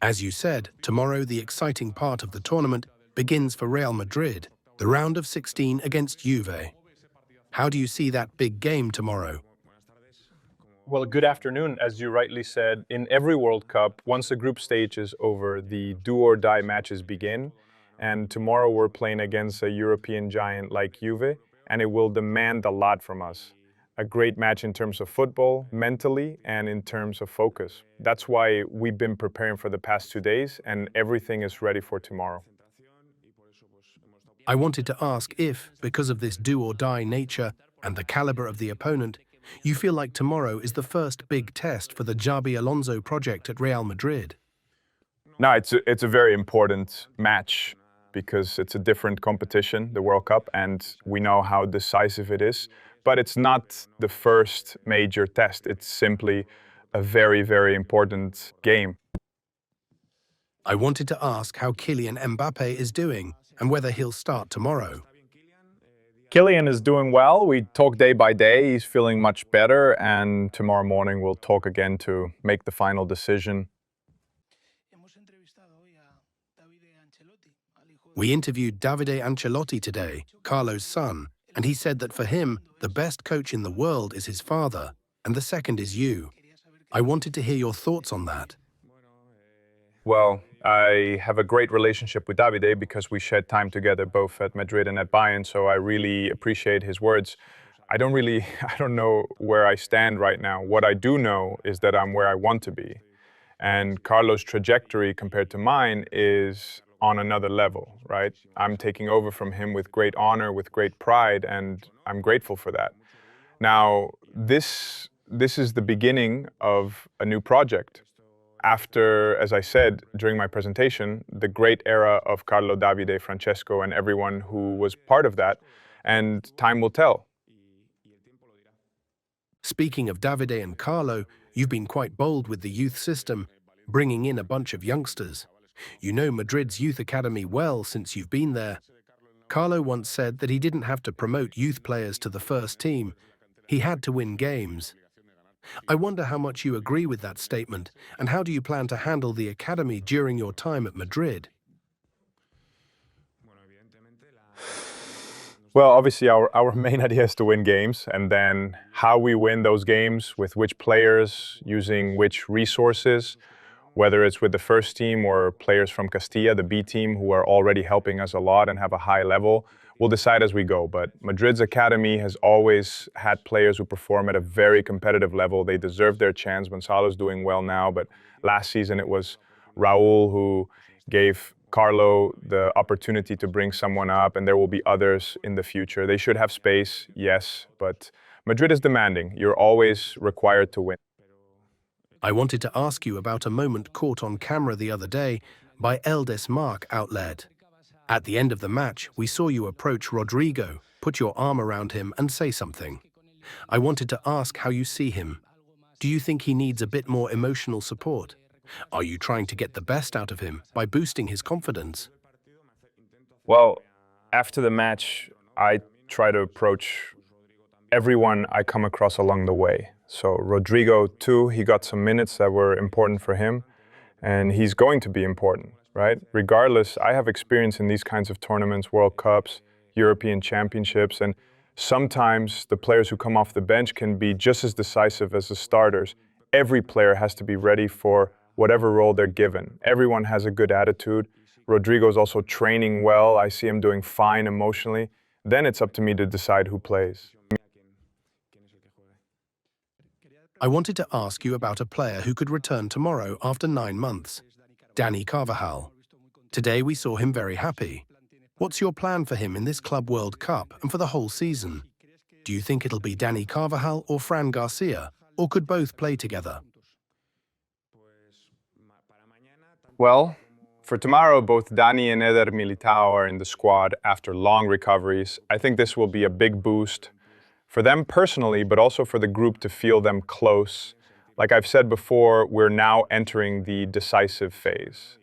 As you said, tomorrow the exciting part of the tournament begins for Real Madrid, the round of 16 against Juve. How do you see that big game tomorrow? Well, good afternoon. As you rightly said, in every World Cup, once the group stage is over, the do-or-die matches begin. And tomorrow we're playing against a European giant like Juve, and it will demand a lot from us. A great match in terms of football, mentally, and in terms of focus. That's why we've been preparing for the past 2 days, and everything is ready for tomorrow. I wanted to ask if, because of this do-or-die nature and the caliber of the opponent, you feel like tomorrow is the first big test for the Xabi Alonso project at Real Madrid. No, it's a very important match because it's a different competition, the World Cup, and we know how decisive it is. But it's not the first major test. It's simply a very, very important game. I wanted to ask how Kylian Mbappe is doing and whether he'll start tomorrow. Kylian is doing well. We talk day by day. He's feeling much better, and tomorrow morning we'll talk again to make the final decision. We interviewed Davide Ancelotti today, Carlo's son, and he said that for him, the best coach in the world is his father, and the second is you. I wanted to hear your thoughts on that. Well, I have a great relationship with Davide because we shared time together both at Madrid and at Bayern, so I really appreciate his words. I don't know where I stand right now. What I do know is that I'm where I want to be. And Carlo's trajectory compared to mine is on another level, right? I'm taking over from him with great honor, with great pride, and I'm grateful for that. Now, this is the beginning of a new project. After, as I said during my presentation, the great era of Carlo, Davide, Francesco, and everyone who was part of that, and time will tell. Speaking of Davide and Carlo, you've been quite bold with the youth system, bringing in a bunch of youngsters. You know Madrid's youth academy well since you've been there. Carlo once said that he didn't have to promote youth players to the first team. He had to win games. I wonder how much you agree with that statement, and how do you plan to handle the academy during your time at Madrid? Well, obviously our main idea is to win games, and then how we win those games, with which players, using which resources, whether it's with the first team or players from Castilla, the B team, who are already helping us a lot and have a high level, we'll decide as we go. But Madrid's academy has always had players who perform at a very competitive level. They deserve their chance. Gonzalo's doing well now, but last season it was Raul who gave Carlo the opportunity to bring someone up, and there will be others in the future. They should have space, yes, but Madrid is demanding. You're always required to win. I wanted to ask you about a moment caught on camera the other day by El Desmarque outlet. At the end of the match, we saw you approach Rodrigo, put your arm around him and say something. I wanted to ask how you see him. Do you think he needs a bit more emotional support? Are you trying to get the best out of him by boosting his confidence? Well, after the match, I try to approach everyone I come across along the way. So Rodrigo too, he got some minutes that were important for him, and he's going to be important, right? Regardless, I have experience in these kinds of tournaments, World Cups, European Championships, and sometimes the players who come off the bench can be just as decisive as the starters. Every player has to be ready for whatever role they're given. Everyone has a good attitude. Rodrigo's also training well. I see him doing fine emotionally. Then it's up to me to decide who plays. I wanted to ask you about a player who could return tomorrow after 9 months, Dani Carvajal. Today we saw him very happy. What's your plan for him in this Club World Cup and for the whole season? Do you think it'll be Dani Carvajal or Fran Garcia, or could both play together? Well, for tomorrow, both Dani and Eder Militao are in the squad after long recoveries. I think this will be a big boost for them personally, but also for the group to feel them close. Like I've said before, we're now entering the decisive phase.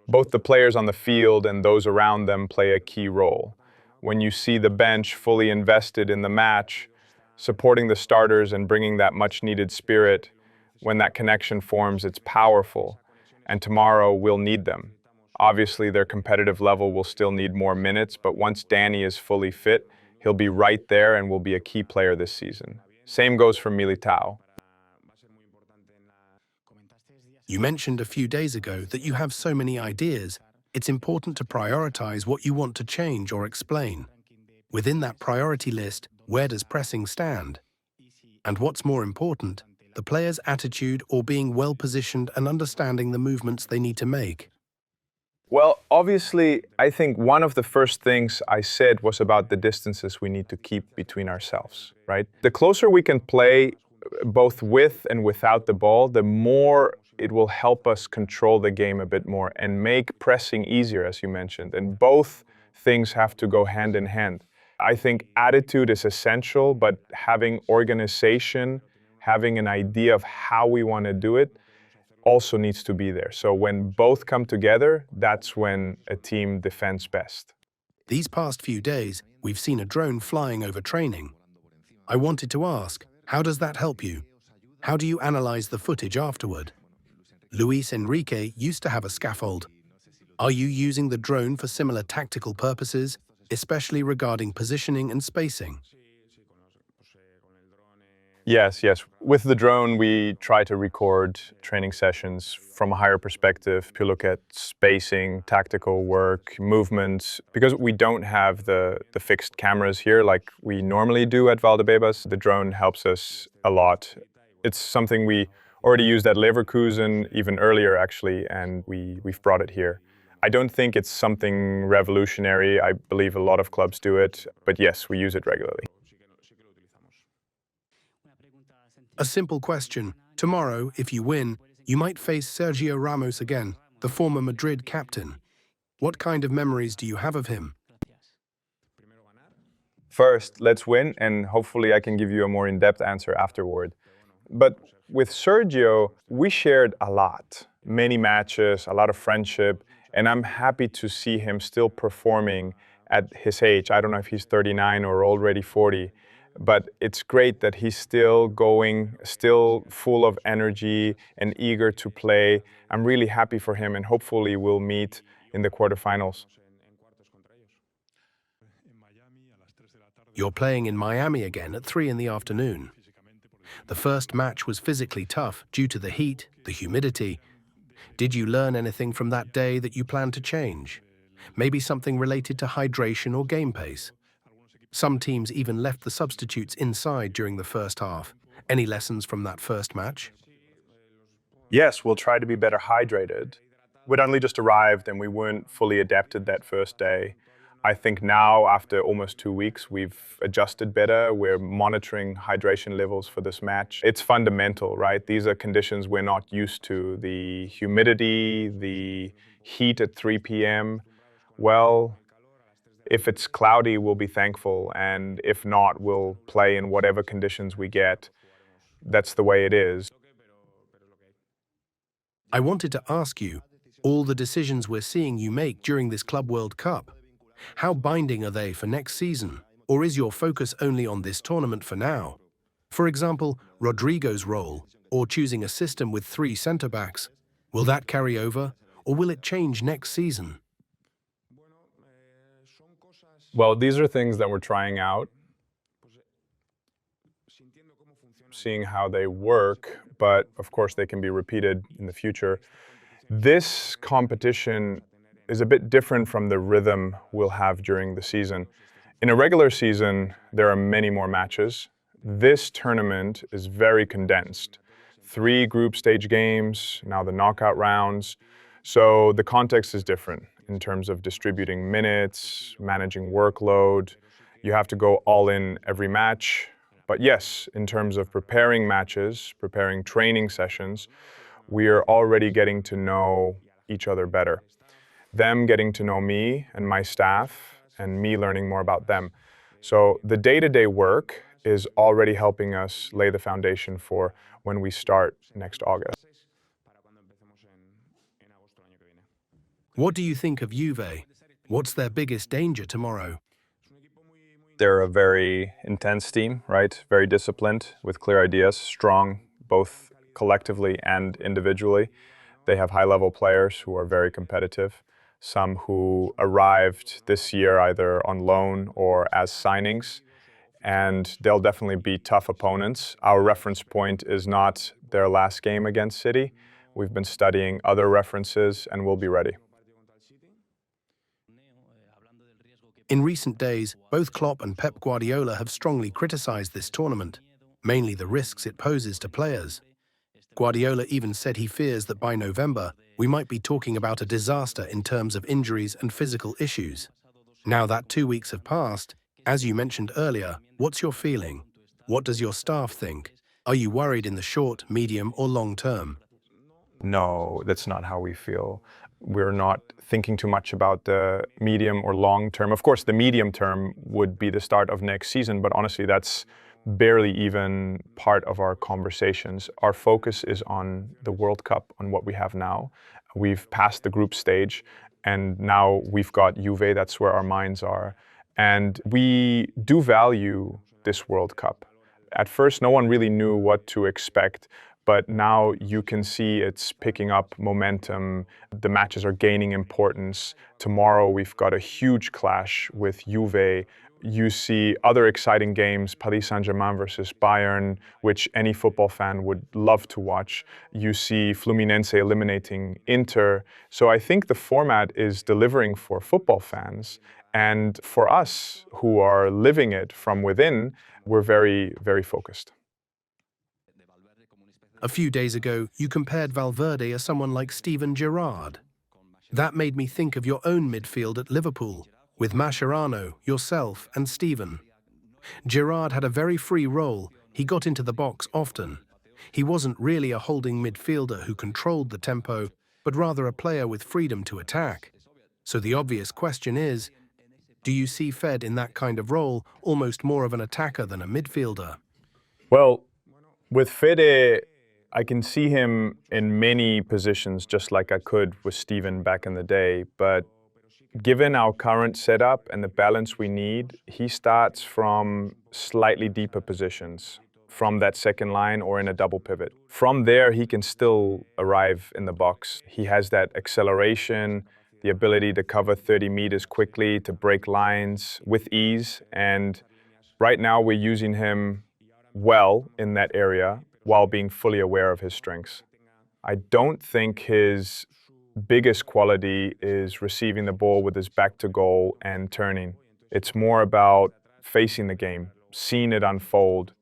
Both the players on the field and those around them play a key role. When you see the bench fully invested in the match, supporting the starters and bringing that much-needed spirit, When that connection forms, it's powerful, and tomorrow we'll need them. Obviously, their competitive level will still need more minutes, but once Danny is fully fit, he'll be right there and will be a key player this season. Same goes for Militao. You mentioned a few days ago that you have so many ideas, it's important to prioritize what you want to change or explain. Within that priority list, where does pressing stand? And what's more important, the player's attitude or being well-positioned and understanding the movements they need to make? Well, obviously, I think one of the first things I said was about the distances we need to keep between ourselves, right? The closer we can play both with and without the ball, the more it will help us control the game a bit more and make pressing easier, as you mentioned. And both things have to go hand in hand. I think attitude is essential, but having organization, having an idea of how we want to do it, also needs to be there. So when both come together, that's when a team defends best. These past few days, we've seen a drone flying over training. I wanted to ask, how does that help you? How do you analyze the footage afterward? Luis Enrique used to have a scaffold. Are you using the drone for similar tactical purposes, especially regarding positioning and spacing? Yes, yes. With the drone, we try to record training sessions from a higher perspective to look at spacing, tactical work, movements. Because we don't have the fixed cameras here like we normally do at Valdebebas, the drone helps us a lot. It's something we already used at Leverkusen, even earlier actually, and we've brought it here. I don't think it's something revolutionary. I believe a lot of clubs do it, but yes, we use it regularly. A simple question. Tomorrow, if you win, you might face Sergio Ramos again, the former Madrid captain. What kind of memories do you have of him? First, let's win, and hopefully I can give you a more in-depth answer afterward. But with Sergio, we shared a lot. Many matches, a lot of friendship, and I'm happy to see him still performing at his age. I don't know if he's 39 or already 40. But it's great that he's still going, still full of energy and eager to play. I'm really happy for him, and hopefully we'll meet in the quarterfinals. You're playing in Miami again at 3 in the afternoon. The first match was physically tough due to the heat, the humidity. Did you learn anything from that day that you plan to change? Maybe something related to hydration or game pace? Some teams even left the substitutes inside during the first half. Any lessons from that first match? Yes, we'll try to be better hydrated. We'd only just arrived and we weren't fully adapted that first day. I think now, after almost 2 weeks, we've adjusted better. We're monitoring hydration levels for this match. It's fundamental, right? These are conditions we're not used to. The humidity, the heat at 3 p.m. Well, if it's cloudy, we'll be thankful, and if not, we'll play in whatever conditions we get. That's the way it is. I wanted to ask you, all the decisions we're seeing you make during this Club World Cup, how binding are they for next season? Or is your focus only on this tournament for now? For example, Rodrigo's role, or choosing a system with 3 centre-backs, will that carry over, or will it change next season? Well, these are things that we're trying out, seeing how they work, but of course they can be repeated in the future. This competition is a bit different from the rhythm we'll have during the season. In a regular season, there are many more matches. This tournament is very condensed. 3 group stage games, now the knockout rounds. So the context is different in terms of distributing minutes, managing workload. You have to go all in every match. But yes, in terms of preparing matches, preparing training sessions, we are already getting to know each other better. Them getting to know me and my staff, and me learning more about them. So the day-to-day work is already helping us lay the foundation for when we start next August. What do you think of Juve? What's their biggest danger tomorrow? They're a very intense team, right? Very disciplined, with clear ideas, strong, both collectively and individually. They have high-level players who are very competitive, some who arrived this year either on loan or as signings, and they'll definitely be tough opponents. Our reference point is not their last game against City. We've been studying other references and we'll be ready. In recent days, both Klopp and Pep Guardiola have strongly criticised this tournament, mainly the risks it poses to players. Guardiola even said he fears that by November, we might be talking about a disaster in terms of injuries and physical issues. Now that 2 weeks have passed, as you mentioned earlier, what's your feeling? What does your staff think? Are you worried in the short, medium, or long term? No, that's not how we feel. We're not thinking too much about the medium or long term. Of course, the medium term would be the start of next season, but honestly, that's barely even part of our conversations. Our focus is on the World Cup, on what we have now. We've passed the group stage, and now we've got Juve, that's where our minds are. And we do value this World Cup. At first, no one really knew what to expect, but now you can see it's picking up momentum. The matches are gaining importance. Tomorrow we've got a huge clash with Juve. You see other exciting games, Paris Saint-Germain versus Bayern, which any football fan would love to watch. You see Fluminense eliminating Inter. So I think the format is delivering for football fans. And for us who are living it from within, we're very, very focused. A few days ago, you compared Valverde as someone like Steven Gerrard. That made me think of your own midfield at Liverpool, with Mascherano, yourself, and Steven. Gerrard had a very free role. He got into the box often. He wasn't really a holding midfielder who controlled the tempo, but rather a player with freedom to attack. So the obvious question is, do you see Fed in that kind of role, almost more of an attacker than a midfielder? Well, with Fede, I can see him in many positions, just like I could with Steven back in the day. But given our current setup and the balance we need, he starts from slightly deeper positions, from that second line or in a double pivot. From there, he can still arrive in the box. He has that acceleration, the ability to cover 30 meters quickly, to break lines with ease. And right now, we're using him well in that area while being fully aware of his strengths. I don't think his biggest quality is receiving the ball with his back to goal and turning. It's more about facing the game, seeing it unfold,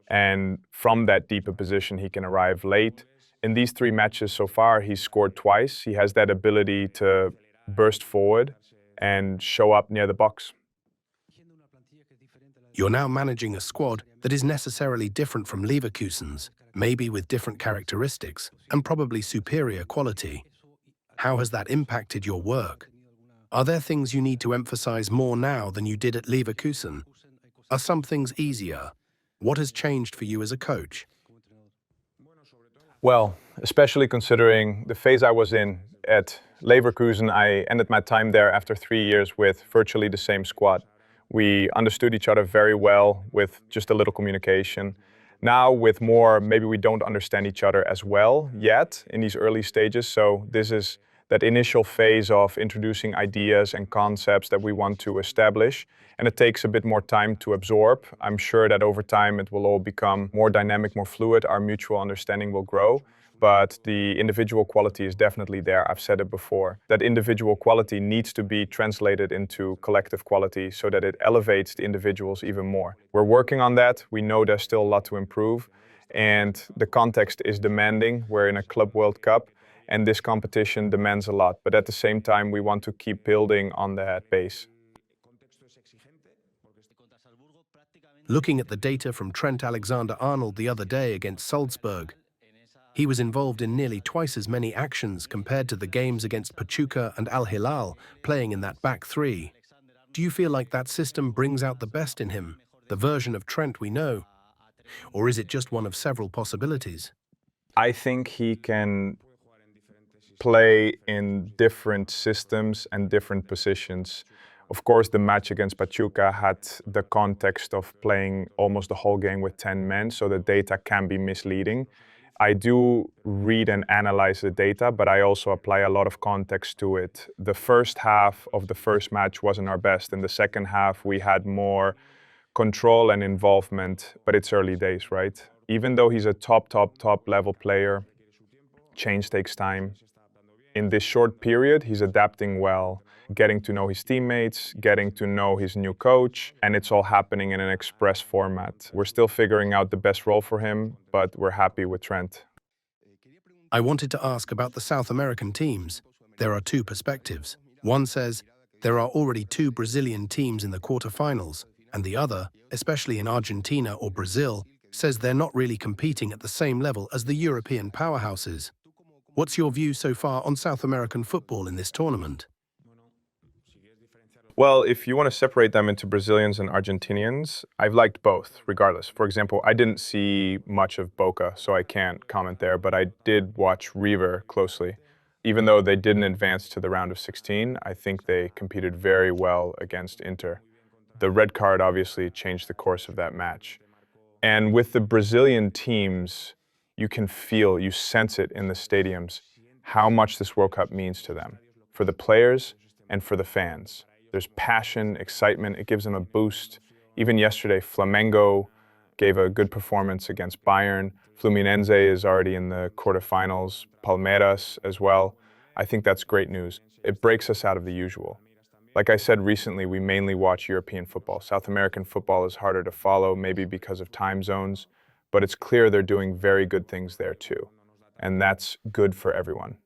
and from that deeper position he can arrive late. In these 3 matches so far, he's scored twice. He has that ability to burst forward and show up near the box. You're now managing a squad that is necessarily different from Leverkusen's, maybe with different characteristics and probably superior quality. How has that impacted your work? Are there things you need to emphasize more now than you did at Leverkusen? Are some things easier? What has changed for you as a coach? Well, especially considering the phase I was in at Leverkusen, I ended my time there after 3 years with virtually the same squad. We understood each other very well with just a little communication. Now with more, maybe we don't understand each other as well yet in these early stages. So this is that initial phase of introducing ideas and concepts that we want to establish. And it takes a bit more time to absorb. I'm sure that over time it will all become more dynamic, more fluid. Our mutual understanding will grow. But the individual quality is definitely there. I've said it before. That individual quality needs to be translated into collective quality so that it elevates the individuals even more. We're working on that. We know there's still a lot to improve. And the context is demanding. We're in a Club World Cup, and this competition demands a lot. But at the same time, we want to keep building on that base. Looking at the data from Trent Alexander-Arnold the other day against Salzburg, he was involved in nearly twice as many actions compared to the games against Pachuca and Al Hilal, playing in that back 3. Do you feel like that system brings out the best in him, the version of Trent we know? Or is it just one of several possibilities? I think he can play in different systems and different positions. Of course, the match against Pachuca had the context of playing almost the whole game with 10 men, so the data can be misleading. I do read and analyze the data, but I also apply a lot of context to it. The first half of the first match wasn't our best. In the second half, we had more control and involvement, but it's early days, right? Even though he's a top level player, change takes time. In this short period, he's adapting well, getting to know his teammates, getting to know his new coach, and it's all happening in an express format. We're still figuring out the best role for him, but we're happy with Trent. I wanted to ask about the South American teams. There are two perspectives. One says there are already two Brazilian teams in the quarterfinals, and the other, especially in Argentina or Brazil, says they're not really competing at the same level as the European powerhouses. What's your view so far on South American football in this tournament? Well, if you want to separate them into Brazilians and Argentinians, I've liked both, regardless. For example, I didn't see much of Boca, so I can't comment there, but I did watch River closely. Even though they didn't advance to the round of 16, I think they competed very well against Inter. The red card obviously changed the course of that match. And with the Brazilian teams, you can feel, you sense it in the stadiums, how much this World Cup means to them, for the players and for the fans. There's passion, excitement, it gives them a boost. Even yesterday, Flamengo gave a good performance against Bayern. Fluminense is already in the quarterfinals, Palmeiras as well. I think that's great news. It breaks us out of the usual. Like I said recently, we mainly watch European football. South American football is harder to follow, maybe because of time zones, but it's clear they're doing very good things there too. And that's good for everyone.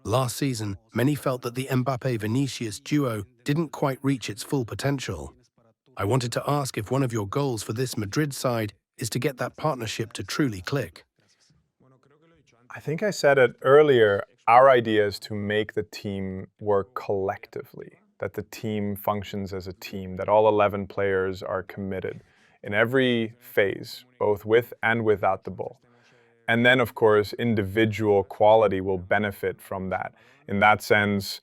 Last season, many felt that the Mbappe-Vinicius duo didn't quite reach its full potential. I wanted to ask if one of your goals for this Madrid side is to get that partnership to truly click. I think I said it earlier, our idea is to make the team work collectively, that the team functions as a team, that all 11 players are committed in every phase, both with and without the ball. And then, of course, individual quality will benefit from that. In that sense,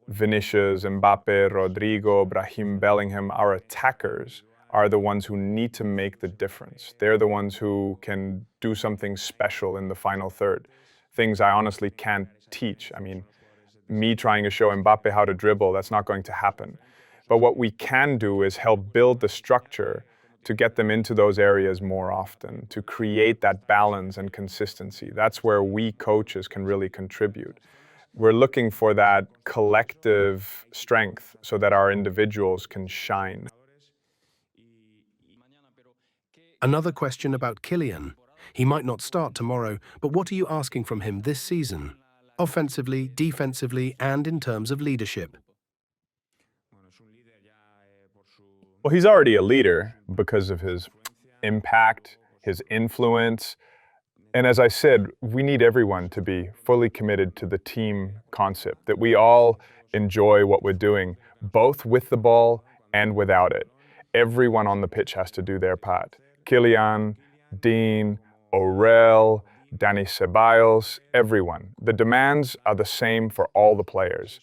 Vinicius, Mbappe, Rodrigo, Brahim Bellingham, our attackers are the ones who need to make the difference. They're the ones who can do something special in the final third. Things I honestly can't teach. I mean, me trying to show Mbappe how to dribble, that's not going to happen. But what we can do is help build the structure to get them into those areas more often, to create that balance and consistency. That's where we coaches can really contribute. We're looking for that collective strength so that our individuals can shine. Another question about Kylian. He might not start tomorrow, but what are you asking from him this season? Offensively, defensively, and in terms of leadership. Well, he's already a leader because of his impact, his influence. And as I said, we need everyone to be fully committed to the team concept, that we all enjoy what we're doing, both with the ball and without it. Everyone on the pitch has to do their part. Kylian, Dean, Aurel, Dani Ceballos, everyone. The demands are the same for all the players.